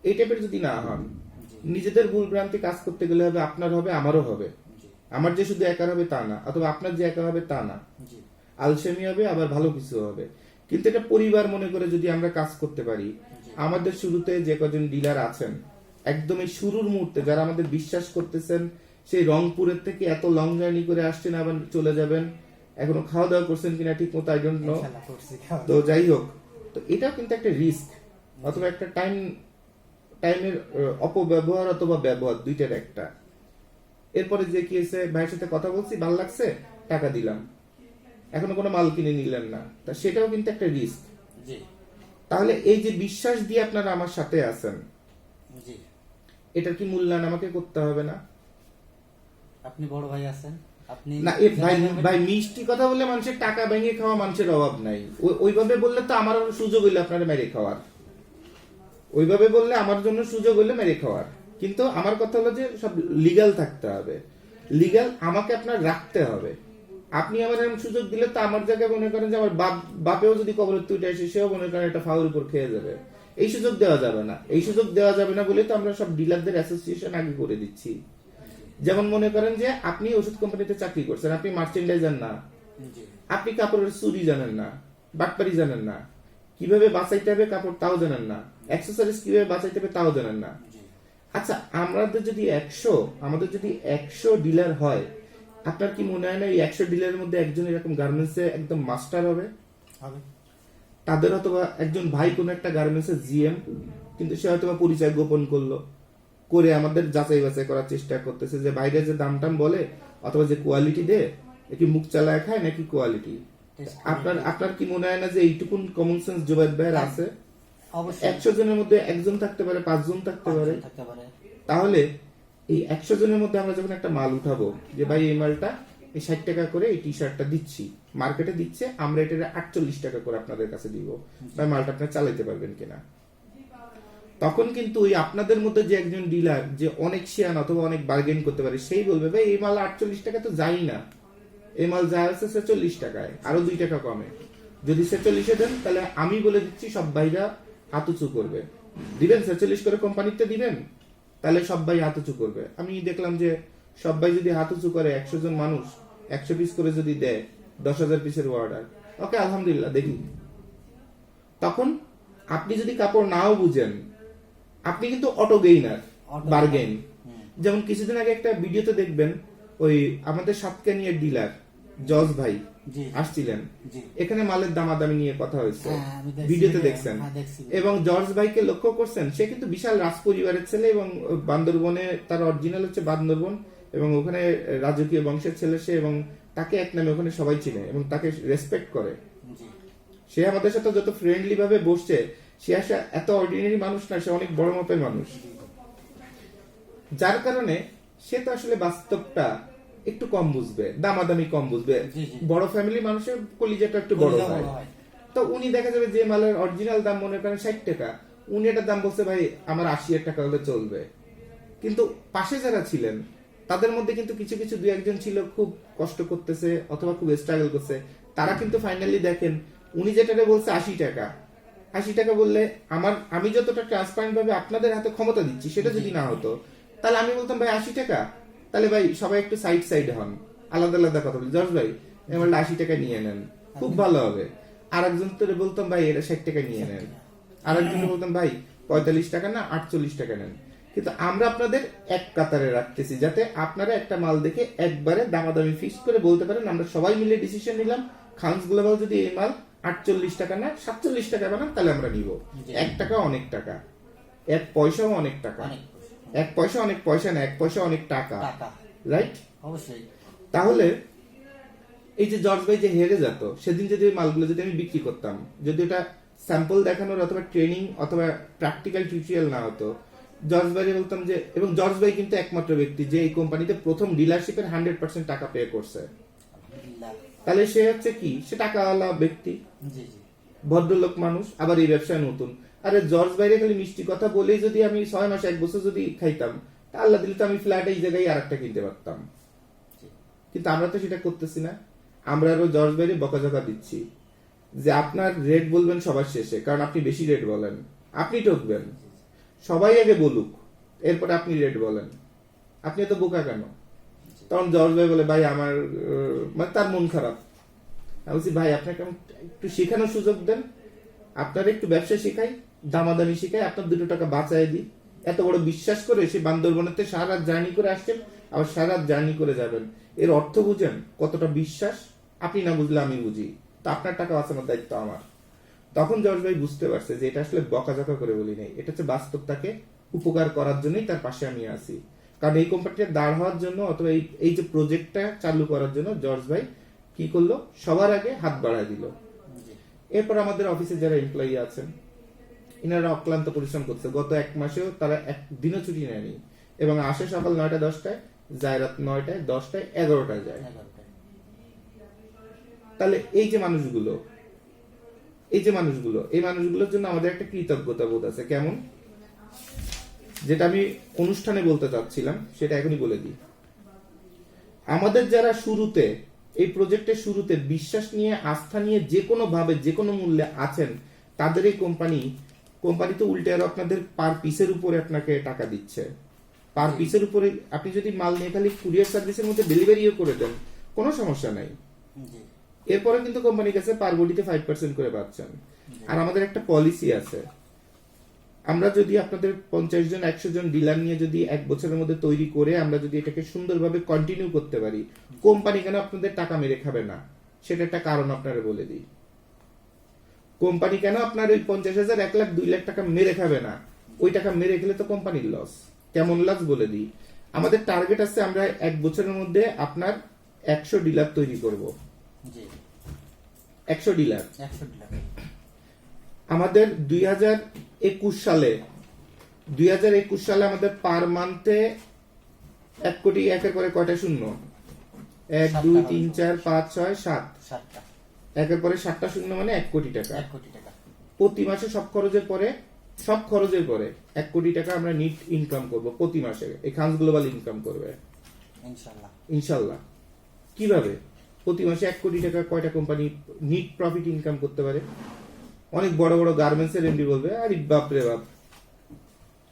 Speaker 3: এই টাইপের যদি না হন, নিজেদের ভুল ভ্রান্তি কাজ করতে গেলে হবে, আপনার হবে, আমারও হবে।
Speaker 2: জি
Speaker 3: আমার যে শুধু একার হবে তা না, অথবা আপনার যে একা হবে তা না,
Speaker 2: জি
Speaker 3: আলসেমি হবে, আবার ভালো কিছু হবে। কিন্তু এটা পরিবার মনে করে যদি আমরা কাজ করতে পারি, আমাদের শুরুতে যে কজন ডিলার আছেন, একদম এই শুরুর মুহূর্তে যারা আমাদের বিশ্বাস করতেছেন, সেই রংপুরের থেকে এত লং জার্নি করে আসছেন, আবার চলে যাবেন, এখনো খাওয়া দাওয়া করছেন কিনা ঠিক মতো আই ডোন্ট নো।
Speaker 2: ইনশাআল্লাহ করছি খাওয়া।
Speaker 3: তো যাই হোক, তো এটাও কিন্তু একটা রিস্ক, অথবা একটা টাইমের অপব্যবহার অথবা ব্যবহার, দুইটার একটা। এরপরে যে কি হয়েছে, ভাইয়ের সাথে কথা বলছি, ভালো লাগছে, টাকা দিলাম, এখনো কোনো মাল কিনে নিলেন না, তা সেটাও কিন্তু একটা রিস্ক।
Speaker 2: জি
Speaker 3: তাহলে এই যে বিশ্বাস দিয়ে আপনারা আমার সাথে আছেন,
Speaker 2: জি
Speaker 3: এটার কি মূল্যায়ন আমাকে করতে হবে না?
Speaker 2: আপনি বড় ভাই আছেন, আপনি
Speaker 3: না এ ভাই, ভাই মিষ্টি কথা বললে মানুষের টাকা ভেঙে খাওয়া মানুষের অভাব নাই। ওইভাবে বললে তো আমার সুযোগ হইলে আপনারা মেরে খাওয়ার, ওইভাবে বললে আমার জন্য সুযোগ হইলে মেরে খাওয়ার। কিন্তু আমার কথা হলো যে সব লিগ্যাল থাকতে হবে।
Speaker 1: লিগ্যাল আমাকে আপনার রাখতে হবে। আপনি আমার এরকম সুযোগ দিলে তো আমার জায়গায় মনে করেন যে আমার বাপেও যদি কবরের তুইটা এসে সেও মনে করেন একটা ফাউল উপর খেয়ে যাবে। এই সুযোগ দেওয়া যাবে না। এই সুযোগ দেওয়া যাবে না বলে তো আমরা সব ডিলারদের অ্যাসোসিয়েশন আগে করে দিচ্ছি। যেমন মনে করেন যে আপনি ওষুধ কোম্পানিতে চাকরি করছেন, আপনি মার্চেন্ডাইজার না,
Speaker 2: জি
Speaker 1: আপনি কাপড়ের চুরি জানেন না, বাটপারি জানেন না, কিভাবে বাঁচাইতে হবে কাপড় তাও জানেন না, অ্যাক্সেসরিজ কিভাবে বাঁচাইতে হবে তাও জানেন না।
Speaker 2: জি
Speaker 1: আচ্ছা, আমাদের যদি 100 ডিলার হয়, আপনার কি মনে হয় না এই 100 ডিলারের মধ্যে একজন এরকম গার্মেন্টসে একদম মাস্টার হবে?
Speaker 2: হবে।
Speaker 1: তাদের অথবা একজন ভাই কোনো একটা গার্মেন্টসের জিএম, কিন্তু সে হয়তো পরিচয় গোপন করলো, করে আমাদের যাচাই বাছাই করার চেষ্টা করতেছে যে বাইরে যে দাম টাম বলে অথবা যে কোয়ালিটি দে, এ কি মুখ চালায় খায় নাকি কোয়ালিটি। আপনার কি মনে হয় না যে এইটুকুন কমন সেন্স জুবাইদ ভাইয়ের আছে?
Speaker 2: অবশ্যই
Speaker 1: 100 জনের মধ্যে একজন থাকতে পারে, 5 জন থাকতে পারে।
Speaker 2: থাকতে পারে।
Speaker 1: তাহলে এই 100 জনের মধ্যে আমরা যখন একটা মাল উঠাবো যে ভাই এই মালটা এই 60 টাকা করে এই টি শার্টটা দিচ্ছি, মার্কেটে দিচ্ছে, আমরা এটা 48 টাকা করে আপনাদের কাছে দিব, ভাই মালটা আপনারা চালাতে পারবেন কিনা। তখন কিন্তু ওই আপনাদের মধ্যে যে একজন ডিলার যে অনেক শিয়ান অথবা অনেক বার্গেন করতে পারে, সেই বলবে ভাই এই মাল 48 টাকা তো যাই না, এই মাল যা আছে 46 টাকায়, আরো 2 টাকা কমে। যদি 46-এ দেন তাহলে আমি বলে দিচ্ছি সব ভাইরা হাত উঁচু করবে। দিবেন 46 করে কোম্পানিতে দিবেন, তাহলে সব ভাই হাত উঁচু করবে। আমি দেখলাম যে সব ভাই যদি হাত উঁচু করে, 100 জন মানুষ 100 পিস করে যদি দেয়, 10,000 পিসের অর্ডার, ওকে আলহামদুলিল্লাহ দেখি। তখন আপনি যদি কাপড় নাও বুঝেন, আপনি কিন্তু অটো গেইনার, বার্গেন। যেমন কিছুদিন আগে একটা ভিডিওতে দেখবেন, ওই আমাদের সাতকানিয়ার ডিলার জজ ভাই
Speaker 2: জি
Speaker 1: আসছিলেন,
Speaker 2: জি
Speaker 1: এখানে মালের দামাদামি নিয়ে কথা হয়েছে,
Speaker 2: হ্যাঁ, আমি দেখছি,
Speaker 1: ভিডিওতে দেখছেন।
Speaker 2: হ্যাঁ, দেখছি।
Speaker 1: এবং জর্জ ভাইকে লক্ষ্য করছেন, সে কিন্তু বিশাল রাজ পরিবারের ছেলে এবং বান্দরবনে তার অরিজিনাল হচ্ছে বান্দরবন, এবং ওখানে রাজকীয় বংশের ছেলে সে, এবং তাকে এক নামে ওখানে সবাই চিনে এবং তাকে রেসপেক্ট করে।
Speaker 2: জি
Speaker 1: সে আমাদের সাথে যত ফ্রেন্ডলি ভাবে বসছে, সে আসলে এত অর্ডিনারি মানুষ না, সে অনেক বড় মাপের মানুষ। যার কারণে সে তো আসলে বাস্তবটা একটু কম বুঝবে, দামাদামি কম বুঝবে।
Speaker 2: জি, জি।
Speaker 1: বড় ফ্যামিলি মানুষের কলিজাটা একটু বড়
Speaker 2: কলিজা
Speaker 1: হয়।
Speaker 2: বড় হয়।
Speaker 1: তো উনি দেখা যাবে যে মালের অরিজিনাল দাম মনে করেন 60 টাকা, উনি এটার দাম বলছে ভাই আমার 80 টাকা হলে চলবে। কিন্তু পাশে যারা ছিলেন তাদের মধ্যে কিন্তু কিছু কিছু 2-1 জন ছিল খুব কষ্ট করতেছে অথবা খুব স্ট্রাগল করছে, তারা কিন্তু ফাইনালি দেখেন উনি যেটাকে বলছে 80 টাকা বললে আমি যতটা ট্রান্সপারেন্ট ভাবে আপনাদের হাতে ক্ষমতা দিচ্ছি সেটা যদি না হতো, তাহলে আমি বলতাম ভাই 80 টাকা, তাহলে ভাই সবাই একটু সাইড হন, আলাদা আলাদা কথা বলি, জর্জ ভাই এবার 80 টাকা নিয়ে নেন, খুব ভালো হবে। আর একজন তো বলতাম ভাই এটা 60 টাকা নিয়ে নেন, আর একজন বলতাম ভাই 45 টাকা না 48 টাকা নেন। কিন্তু আমরা আপনাদের এক কাতারে রাখতেছি যাতে আপনারা একটা মাল দেখে একবারে দামাদামি ফিক্স করে বলতে পারেন আমরা সবাই মিলে ডিসিশন নিলাম খানস গ্লোবাল যদি এই মাল 48 টাকা না 47 টাকা বানান তাহলে আমরা নিব। 1 টাকা অনেক টাকা, 1 পয়সাও অনেক টাকা,
Speaker 2: অনেক
Speaker 1: 1 পয়সা অনেক পয়সা না, 1 পয়সা অনেক টাকা,
Speaker 2: টাকা
Speaker 1: রাইট?
Speaker 2: অবশ্যই।
Speaker 1: তাহলে এই যে জর্জ ভাই যে হেরে যেত, সেদিন যদি ওই মালগুলো যদি আমি বিক্রি করতাম, যদি ওটা স্যাম্পল দেখানোর অথবা ট্রেনিং অথবা প্র্যাকটিক্যাল টিউটোরিয়াল না হতো, জর্জ ভাই বলতাম যে, এবং জর্জ ভাই কিন্তু একমাত্র ব্যক্তি যে এই কোম্পানিতে প্রথম ডিলারশিপের 100% টাকা পে করছে।
Speaker 2: আলহামদুলিল্লাহ।
Speaker 1: তাহলে সে হচ্ছে কি, সে টাকাওয়ালা ব্যক্তি,
Speaker 2: জি জি
Speaker 1: ভদ্রলোক মানুষ, আবার এই ব্যবসায় নতুন। আরে জর্জ ভাইরে খালি মিষ্টি কথা বলেই যদি আমি 6 মাস 1 বছর যদি খাইতাম, তা আল্লাহ দিলে তো আমি ফ্ল্যাট এই জায়গায় আরেকটা কিনতে পারতাম। কিন্তু আমরা তো সেটা করতেছি না। আমরা আরো জর্জ ভাইরে বকাঝকা দিচ্ছি যে আপনার রেট বলবেন সবার শেষে, কারণ আপনি বেশি রেট বলেন, আপনি ঠকবেন, সবাই আগে বলুক এরপরে আপনি রেট বলেন, আপনি এত বোকা কেন? তখন জর্জ ভাই বলে ভাই আমার মানে তার মন খারাপ। আমি বলছি ভাই আপনাকে একটু শেখানোর সুযোগ দেন, আপনার একটু ব্যবসা শেখাই, দামাদামি শেখাই, আপনার 2 টাকা বাঁচাই দিই। এত বড় বিশ্বাস করে সে বান্দরবনেতে সারা রাত জার্নি করে আসছেন, আবার সারা রাত জার্নি করে যাবেন, এর অর্থ বুঝেন কতটা বিশ্বাস? আপনি না বুঝলে আমি বুঝি, তো আপনার টাকা বাঁচানোর দায়িত্ব আমার। তখন জর্জ ভাই বুঝতে পারছে যে এটা আসলে বকাঝকা করে বলি নাই, এটা হচ্ছে বাস্তব, তাকে উপকার করার জন্যই তার পাশে আমি আছি। কারণ এই কোম্পানিটা দাঁড় হওয়ার জন্য অথবা এই যে প্রজেক্টটা চালু করার জন্য জর্জ ভাই কি করলো, সবার আগে হাত বাড়ায় দিল। এরপর আমাদের অফিসে যারা এমপ্লয়ি আছেন, ইনারা অক্লান্ত পরিশ্রম করছে, গত 1 মাসেও তারা 1 দিনও ছুটি নেয়নি, এবং আসে সকাল 9টা-10টায়, যায় রাত 9টায়, 10টায়, 11টায় যায়। তাহলে এই মানুষগুলোর জন্য আমাদের একটা কৃতজ্ঞতা বোধ আছে। কেমন? যেটা আমি অনুষ্ঠানে বলতে চাচ্ছিলাম সেটা এখনই বলে দিই। আমাদের যারা শুরুতে এই প্রজেক্টের শুরুতে বিশ্বাস নিয়ে আস্থা নিয়ে যে কোনো ভাবে যে কোনো মূল্যে আছেন, তাদের এই কোম্পানি তো উল্টে আরো আপনাদের পার পিসের উপরে আপনাকে টাকা দিচ্ছে। পার পিসের উপরে আপনি যদি মাল নিয়ে খালি কুরিয়ার সার্ভিসের মধ্যে ডেলিভারিও করে দেন, কোনো সমস্যা নাই।
Speaker 2: জি
Speaker 1: এরপরে কিন্তু কোম্পানির কাছে পার বডিতে 5% করে পাচ্ছেন। আর আমাদের একটা পলিসি আছে, আমরা যদি আপনাদের 50 জন 100 জন ডিলার নিয়ে যদি 1 বছরের মধ্যে তৈরি করে আমরা যদি এটাকে সুন্দরভাবে কন্টিনিউ করতে পারি, কোম্পানি কেন আপনাদের টাকা মেরে খাবে না, সেটা একটা কারণ আপনারা বলে দিই। কোম্পানি কেন আপনার ওই 50,000 1 লাখ 2 লাখ টাকা মেরে খাবে না, ওই টাকা মেরে খেলে তো কোম্পানির লস। কেমন লস বলে দিই, আমাদের টার্গেট আছে আমরা 1 বছরের মধ্যে আপনার 100 ডিলার তৈরি করব।
Speaker 2: জি
Speaker 1: 100 ডিলার
Speaker 2: 100 ডিলার।
Speaker 1: আমাদের 2021 সালে আমাদের পার মান্থে 1 কোটি, একের পরে কয়টা শূন্য, 1 2 3 4 5 6 7,
Speaker 2: 7টা,
Speaker 1: একের পরে 7টা শূন্য মানে 1 কোটি টাকা।
Speaker 2: 1 কোটি টাকা
Speaker 1: প্রতি মাসে সব খরচের পরে 1 কোটি টাকা আমরা নিট ইনকাম করব প্রতি মাসে। এই খানস গ্লোবাল ইনকাম করবে
Speaker 2: ইনশাআল্লাহ।
Speaker 1: ইনশাল্লাহ। কিভাবে প্রতি মাসে 1 কোটি টাকা কয়টা কোম্পানি নিট প্রফিট ইনকাম করতে পারে? অনেক বড় বড় গার্মেন্টস এর এমডি বলবে, আরে বাপ রে বাপ,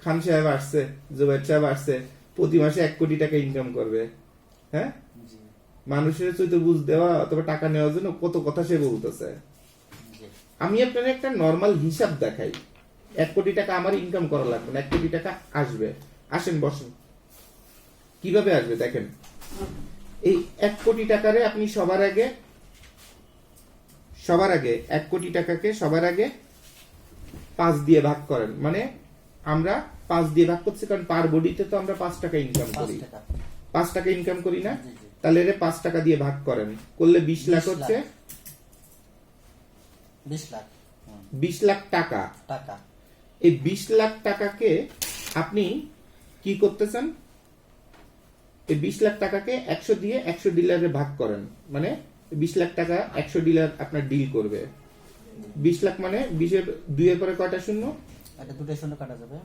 Speaker 1: খান সাহেব আসছে, জুবাইর সাহেব আসছে, প্রতি মাসে 1 কোটি টাকা ইনকাম করবে। হ্যাঁ,
Speaker 2: জি
Speaker 1: মানুষের চৈতে বুঝ দেওয়া অথবা টাকা নেওয়ার জন্য কত কথা সে বলতেছে।
Speaker 2: জি
Speaker 1: আমি আপনার একটা নর্মাল হিসাব দেখাই, 1 কোটি টাকা আমার ইনকাম করা লাগবে না, 1 কোটি টাকা আসবে। আসেন বসেন, কিভাবে আসবে দেখেন। এই 1 কোটি টাকারে আপনি সবার আগে 1 কোটি টাকাকে সবার আগে 5 দিয়ে ভাগ করেন। মানে আমরা 5 দিয়ে ভাগ করছি, কারণ পার বডিতে তো আমরা 5 টাকা ইনকাম
Speaker 2: 5
Speaker 1: করি,
Speaker 2: টাকা।
Speaker 1: 5 টাকা ইনকাম করি না?
Speaker 2: জি জি
Speaker 1: তাহলে এর 5 টাকা দিয়ে ভাগ করেন, করলে 20 লাখ
Speaker 2: 20
Speaker 1: হচ্ছে,
Speaker 2: 20 লাখ
Speaker 1: 20 লাখ টাকা।
Speaker 2: টাকা।
Speaker 1: এই 20 লাখ টাকাকে আপনি কি করতেছেন, এই 20 লাখ টাকাকে 100 দিয়ে 100 ডিলারে ভাগ করেন। মানে 20 লাখ টাকা 100 ডিলার আপনার ডিল করবে। 20 লাখ মানে 20 এর 2 এর পরে কয়টা শূন্য,
Speaker 2: এটা দুটোই শূন্য কাটা যাবে,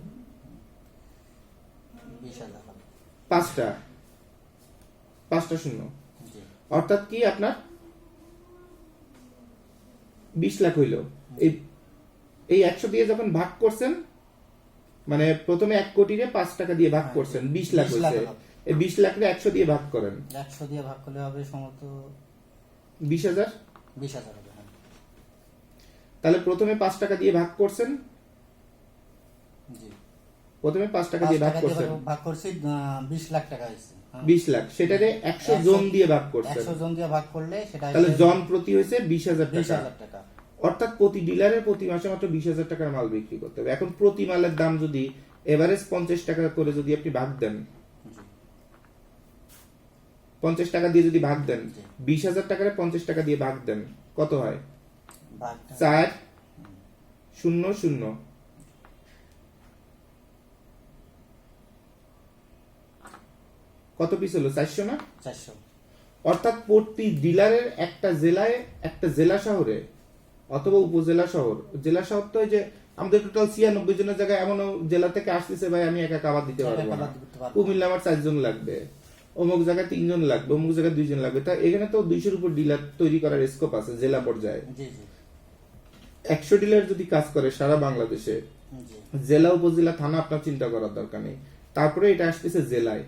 Speaker 2: 20,000 হবে।
Speaker 1: 5টা শূন্য,
Speaker 2: জি
Speaker 1: অর্থাৎ কি আপনার 20 লাখ হইল। এই 100 দিয়ে যখন ভাগ করছেন, মানে প্রথমে 1 কোটিরে 5 টাকা দিয়ে ভাগ করছেন, 20 লাখ
Speaker 2: 20 লাখ
Speaker 1: হয়েছে।
Speaker 2: হবে।
Speaker 1: এই 20 লাখরে 100 দিয়ে ভাগ করেন,
Speaker 2: 100 দিয়ে ভাগ করলে হবে সম্ভবত
Speaker 1: 20,000।
Speaker 2: 20,000 হবে। হ্যাঁ
Speaker 1: তাহলে প্রথমে 5 টাকা দিয়ে ভাগ করছেন,
Speaker 2: জি
Speaker 1: প্রথমে 5 টাকা
Speaker 2: 5
Speaker 1: দিয়ে ভাগ
Speaker 2: টাকা
Speaker 1: করছেন,
Speaker 2: দিয়ে ভাগ করছি, 20 লাখ টাকা হয়েছে। হ্যাঁ।
Speaker 1: 20 লাখ, সেটারে 100 জন দিয়ে ভাগ করছেন,
Speaker 2: 100 জন দিয়ে ভাগ করলে সেটা
Speaker 1: তাহলে
Speaker 2: হচ্ছে
Speaker 1: জন প্রতি হয়েছে 20,000 টাকা।
Speaker 2: 20,000 টাকা।
Speaker 1: অর্থাৎ প্রতি ডিলারের প্রতি মাসে মাত্র 20,000 টাকার মাল বিক্রি করতে হবে। এখন প্রতি মালের দাম যদি এভারেজ 50 টাকা করে যদি আপনি ভাগ দেন,
Speaker 2: জি
Speaker 1: 50 টাকা দিয়ে যদি ভাগ দেন,
Speaker 2: জি।
Speaker 1: 20,000 টাকারে 50 টাকা দিয়ে ভাগ দেন, কত হয়?
Speaker 2: ভাগটা
Speaker 1: 4 0 0। কত পিস হলো? 400 না?
Speaker 2: 400।
Speaker 1: অর্থাৎ প্রতি ডিলারের একটা জেলায়, একটা জেলা শহরে অথবা উপজেলা শহর, জেলা শহর তো ওই যে আমাদের টোটাল 96 জনের জায়গায় এমন জেলা থেকে আসতেছে, ভাই আমি একা খাবার দিতে পারবো না, কুমিল্লা আমার 4 জন লাগবে, অমুক জায়গায় 3 জন লাগবে, অমুক জায়গায় 2 জন লাগবে। তা এখানে তো 200-র উপর ডিলার তৈরি করার স্কোপ আছে জেলা পর্যায়ে।
Speaker 2: জি জি
Speaker 1: 100 ডিলার যদি কাজ করে সারা বাংলাদেশে,
Speaker 2: জি
Speaker 1: জেলা উপজেলা থানা আপনার চিন্তা করার দরকার নেই। তারপরে এটা আসতেছে জেলায়,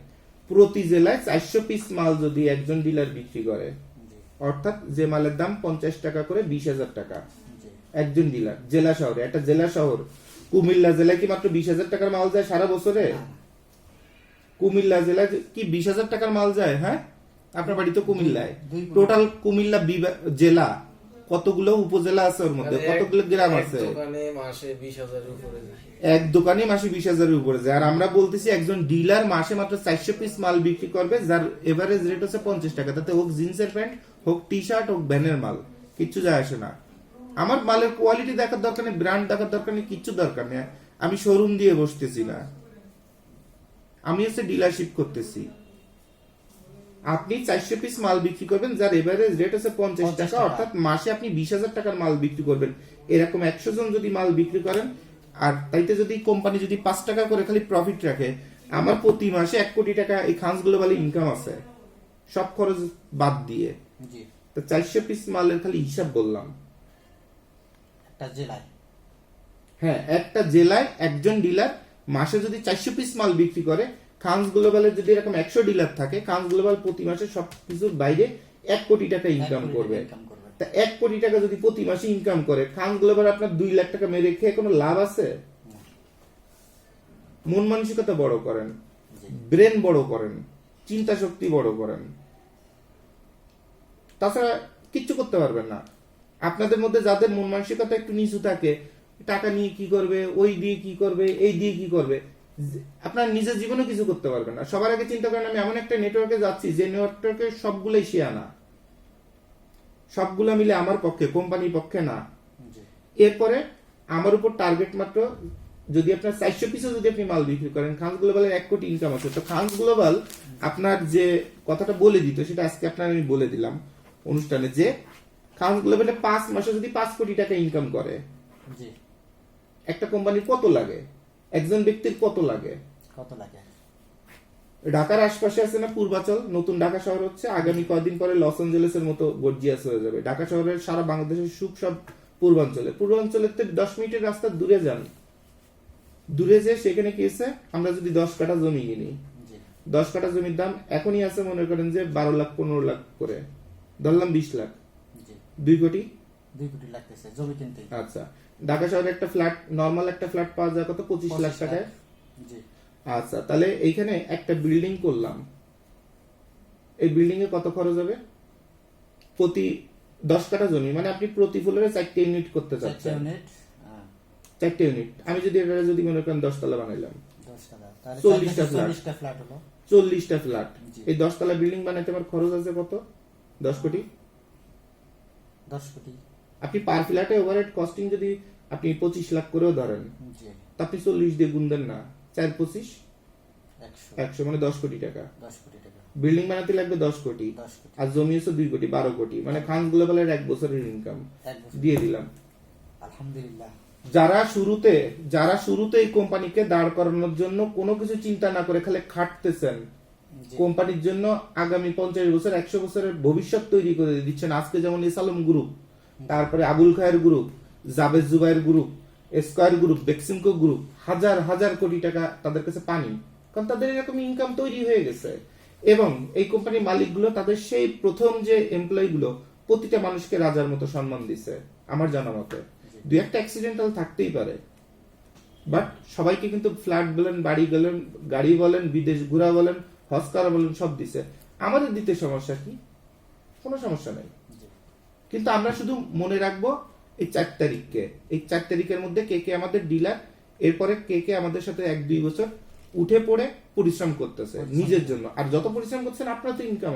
Speaker 1: প্রতি জেলায় 400 পিস মাল যদি একজন ডিলার বিক্রি করে,
Speaker 2: জি
Speaker 1: অর্থাৎ যে মালের দাম 50 টাকা করে 20,000 টাকা
Speaker 2: জি
Speaker 1: একজন ডিলার। জেলা শহরে, একটা জেলা শহর কুমিল্লা জেলায় কি মাত্র 20,000 টাকার মাল যায় সারা বছরে? কুমিল্লা জেলায় কি 20,000 টাকার মাল যায়? হ্যাঁ, আপনার বাড়ি তো কুমিল্লায়। টোটাল কুমিল্লা জেলা কতগুলো উপজেলা আছে, ওর মধ্যে কতগুলো গ্রাম আছে?
Speaker 4: দোকানে মাসে 20,000 উপরে যায়।
Speaker 1: এক দোকানে মাসে 20,000-এর উপরে যায়। আর আমরা বলতেছি একজন ডিলার মাসে মাত্র 400 পিস মাল বিক্রি করবে, যার এভারেজ রেট হচ্ছে 50 টাকা। তাতে হোক জিন্সের প্যান্ট, হোক টি শার্ট, হোক ভ্যানের মাল, কিচ্ছু যায় আসে না। আমার মালের কোয়ালিটি দেখার দরকার নেই, ব্র্যান্ড দেখার দরকার নেই, কিচ্ছু দরকার নেই। আমি শোরুম দিয়ে বসতেছি না, আমি হচ্ছে ডিলারশিপ করতেছি। আপনি 400 পিস মাল বিক্রি করবেন, যার এভারেজ রেট হচ্ছে 50 টাকা, অর্থাৎ মাসে আপনি 20,000 টাকার মাল বিক্রি করবেন। এরকম 100 জন যদি মাল বিক্রি করেন, আর তাইতে যদি কোম্পানি যদি 5 টাকা করে খালি প্রফিট রাখে, আমার প্রতি মাসে 1 কোটি টাকা এই খানস গ্লোবালি ইনকাম আছে। সব খরচ বাদ দিয়ে।
Speaker 2: জি।
Speaker 1: তো 400 পিস মালের খালি হিসাব বললাম।
Speaker 2: একটা জেলায়।
Speaker 1: হ্যাঁ, একটা জেলায় একজন ডিলার মাসে যদি 400 পিস মাল বিক্রি করে, খানস গ্লোবালের যদি এরকম 100 ডিলার থাকে, খানস গ্লোবাল প্রতি মাসে সবকিছুর বাইরে 1 কোটি টাকা
Speaker 2: 1
Speaker 1: ইনকাম
Speaker 2: কোটি
Speaker 1: করবে।
Speaker 2: টাকা income করবে।
Speaker 1: তা 1 কোটি টাকা যদি প্রতি মাসে ইনকাম করে, খানস গ্লোবাল আপনার 2 লাখ টাকা মেরে খেয়ে কোনো লাভ আছে? মন মানসিকতা বড় করেন,
Speaker 2: জি।
Speaker 1: ব্রেন বড় করেন, চিন্তা শক্তি বড় করেন, তাছাড়া কিচ্ছু করতে পারবেন না। আপনাদের মধ্যে যাদের মন মানসিকতা একটু নিচু থাকে, টাকা নিয়ে কি করবে, ওই দিয়ে কি করবে, এই দিয়ে কি করবে, আপনার নিজের জীবনে কিছু করতে পারবেন না। সবার আগে চিন্তা করেন আমি এমন একটা নেটওয়ার্কে যাচ্ছি যে নেটওয়ার্কে সবগুলোই সে আনা, সবগুলো মিলে আমার পক্ষে, কোম্পানির পক্ষে না।
Speaker 2: জি।
Speaker 1: এরপরে আমার উপর টার্গেট মাত্র, যদি আপনার 400 পিসও যদি আপনি মাল বিক্রি করেন, খানস গ্লোবালের 1 কোটি ইনকাম আছে। তো খানস গ্লোবাল আপনার যে কথাটা বলে দিত, সেটা আজকে আপনার আমি বলে দিলাম অনুষ্ঠানে, যে খানস গ্লোবালে 5 মাসে যদি 5 কোটি টাকা ইনকাম করে,
Speaker 2: জি।
Speaker 1: একটা কোম্পানির কত লাগে, একজন ব্যক্তির কত লাগে?
Speaker 2: কত লাগে?
Speaker 1: ঢাকার আশপাশে আছে না পূর্বাচল, নতুন ঢাকা শহর হচ্ছে, আগামী কয়েকদিন পরে লস অ্যাঞ্জেলেসের মতো গর্জিয়াস হয়ে যাবে। ঢাকা শহরের সারা বাংলাদেশের সুখ সব পূর্বাঞ্চলে। পূর্বাঞ্চলের থেকে 10 মিনিটের রাস্তা দূরে যান, দূরে যে সেখানে কি আছে, আমরা যদি 10 কাঠা জমি কিনি,
Speaker 2: জি।
Speaker 1: 10 কাঠা জমির দাম এখনই আছে মনে করেন যে 12 লাখ 15 লাখ করে, ধরলাম 20 লাখ,
Speaker 2: জি।
Speaker 1: 2 কোটি।
Speaker 2: 2 কোটি লাগতেছে জমি কিনতে।
Speaker 1: আচ্ছা, ঢাকা শহরে একটা ফ্ল্যাট, নরমাল একটা ফ্ল্যাট পাওয়া যায় কত? 25 লাখ টাকায়।
Speaker 2: জি।
Speaker 1: আচ্ছা, তাহলে এইখানে একটা বিল্ডিং করলাম, এই বিল্ডিং এ কত খরচ হবে? প্রতি 10 কাঠা জমি মানে আপনি প্রতি ফ্লোরে 4টে ইউনিট করতে
Speaker 2: 4
Speaker 1: চাচ্ছেন।
Speaker 2: ইউনিট।
Speaker 1: 4টে ইউনিট, আমি যদি এটা যদি মনে করেন 10 তলা বানাইলাম,
Speaker 2: 10 টাকা। তাহলে
Speaker 1: 40টা ফ্ল্যাট।
Speaker 2: 40টা ফ্ল্যাট হলো।
Speaker 1: 40টা ফ্ল্যাট,
Speaker 2: জি।
Speaker 1: এই 10 তলা বিল্ডিং বানাইতে আমার খরচ আছে কত? 10 কোটি।
Speaker 2: 10 কোটি।
Speaker 1: আপনি পার ফ্ল্যাটে ওভারহেড কস্টিং যদি আপনি 25 লাখ করেও ধরেন,
Speaker 2: জি।
Speaker 1: তা আপনি 40 দিয়ে গুণ দেন না, 4 25
Speaker 2: 100
Speaker 1: 100 মানে 10 কোটি টাকা।
Speaker 2: 10 কোটি টাকা।
Speaker 1: বিল্ডিং বানাতে লাগবে 10 কোটি,
Speaker 2: 10 কোটি।
Speaker 1: আর জমি হচ্ছে 2 কোটি, 12 কোটি, মানে খানস গ্লোবালের 1 বছরের ইনকাম
Speaker 2: 1 বছর।
Speaker 1: দিয়ে দিলাম।
Speaker 2: আলহামদুলিল্লাহ।
Speaker 1: যারা শুরুতে এই কোম্পানিকে দাঁড় করানোর জন্য কোনো কিছু চিন্তা না করে খালি খাটতেছেন,
Speaker 2: জি।
Speaker 1: কোম্পানির জন্য আগামী 50 বছর 100 বছরের ভবিষ্যৎ তৈরি করে দিচ্ছেন। আজকে যেমন ইসালম গ্রুপ, তারপরে আবুল খায়ের গ্রুপ, জাবেদ জুবাইর group, square group, Beximco group, হাজার হাজার কোটি টাকা তাদের কাছে পানি, কারণ তাদের এরকম ইনকাম তৈরি হয়ে গেছে। এবং এই কোম্পানির মালিকগুলো তাদের সেই প্রথম যে এমপ্লয়ি গুলো প্রতিটা মানুষকে রাজার মতো সম্মান দিছে আমার জানা মতে। 2-1টা অ্যাক্সিডেন্টাল থাকতেই পারে, বাট সবাইকে কিন্তু ফ্ল্যাট বলেন, বাড়ি বলেন, গাড়ি বলেন, বিদেশ ঘোরা বলেন, হজ করা বলেন, সব দিছে। আমাদের দিতে সমস্যা কি? কোনো সমস্যা নেই।
Speaker 2: জি।
Speaker 1: কিন্তু আমরা শুধু মনে রাখবো এই 4 তারিখকে, এই 4 তারিখের মধ্যে কে কে আমাদের ডিলার, এরপরে কে কে আমাদের সাথে 1-2 বছর উঠে পড়ে পরিশ্রম করতেছে নিজের জন্য। আর যত পরিশ্রম করছেন আপনার তো ইনকাম